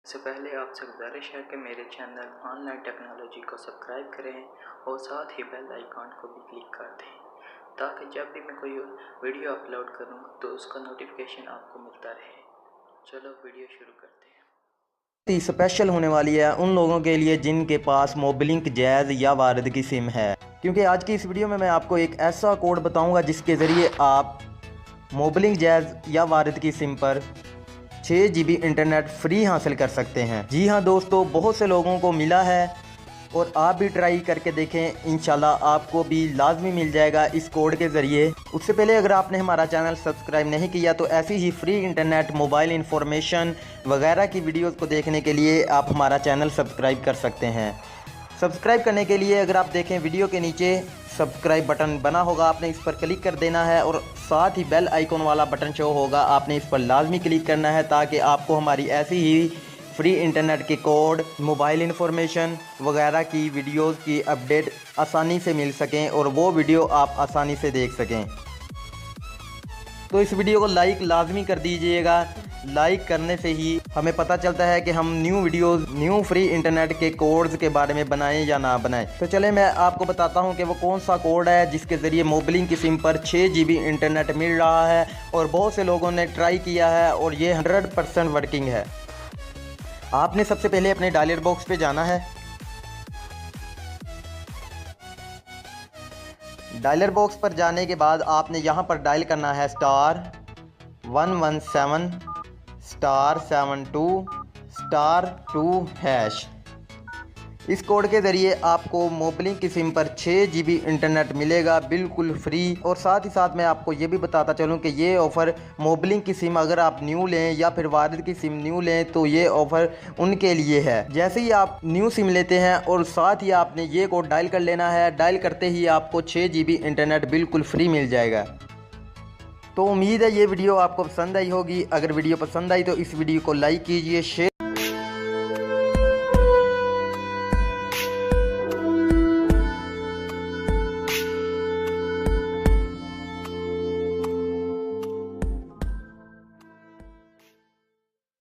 इससे पहले आपसे गुजारिश है कि मेरे चैनल ऑनलाइन टेक्नोलॉजी को सब्सक्राइब करें और साथ ही बेल आइकॉन को भी क्लिक कर दें ताकि जब भी मैं कोई वीडियो अपलोड करूं तो उसका नोटिफिकेशन आपको मिलता रहे। चलो वीडियो शुरू करते हैं। स्पेशल होने वाली है उन लोगों के लिए जिनके पास मोबिलिंक जैज़ या वारिद की सिम है, क्योंकि आज की इस वीडियो में मैं आपको एक ऐसा कोड बताऊंगा जिसके ज़रिए आप मोबिलिंक जैज़ या वारिद की सिम पर 6 GB इंटरनेट फ्री हासिल कर सकते हैं। जी हाँ दोस्तों, बहुत से लोगों को मिला है और आप भी ट्राई करके देखें, इंशाल्लाह आपको भी लाजमी मिल जाएगा इस कोड के ज़रिए। उससे पहले अगर आपने हमारा चैनल सब्सक्राइब नहीं किया तो ऐसी ही फ्री इंटरनेट, मोबाइल इंफॉर्मेशन वगैरह की वीडियोस को देखने के लिए आप हमारा चैनल सब्सक्राइब कर सकते हैं। सब्सक्राइब करने के लिए अगर आप देखें वीडियो के नीचे सब्सक्राइब बटन बना होगा, आपने इस पर क्लिक कर देना है और साथ ही बेल आइकॉन वाला बटन शो होगा, आपने इस पर लाजमी क्लिक करना है ताकि आपको हमारी ऐसी ही फ्री इंटरनेट के कोड, मोबाइल इंफॉर्मेशन वगैरह की वीडियोस की अपडेट आसानी से मिल सकें और वो वीडियो आप आसानी से देख सकें। तो इस वीडियो को लाइक लाजमी कर दीजिएगा। लाइक करने से ही हमें पता चलता है कि हम new videos, new free internet के कोड्स के बारे में बनाएं या ना बनाएं। तो चले मैं आपको बताता हूं कि वो कौन सा कोड है जिसके ज़रिए मोबिलिंक की सिम पर 6 GB इंटरनेट मिल रहा है और बहुत से लोगों ने ट्राई किया है और ये 100% वर्किंग है। आपने सबसे पहले अपने डायलर बॉक्स पे जाना है। डायलर बॉक्स पर जाने के बाद आपने यहाँ पर डायल करना है *117 *72 *2#। इस कोड के ज़रिए आपको मोबिलिंक की सिम पर 6 GB इंटरनेट मिलेगा बिल्कुल फ्री। और साथ ही साथ मैं आपको ये भी बताता चलूँ कि ये ऑफ़र मोबिलिंक की सिम अगर आप न्यू लें या फिर वारिद की सिम न्यू लें तो ये ऑफ़र उनके लिए है। जैसे ही आप न्यू सिम लेते हैं और साथ ही आपने ये कोड डायल कर लेना है, डायल करते ही आपको 6 GB इंटरनेट बिल्कुल फ्री मिल जाएगा। तो उम्मीद है ये वीडियो आपको पसंद आई होगी। अगर वीडियो पसंद आई तो इस वीडियो को लाइक कीजिए, शेयर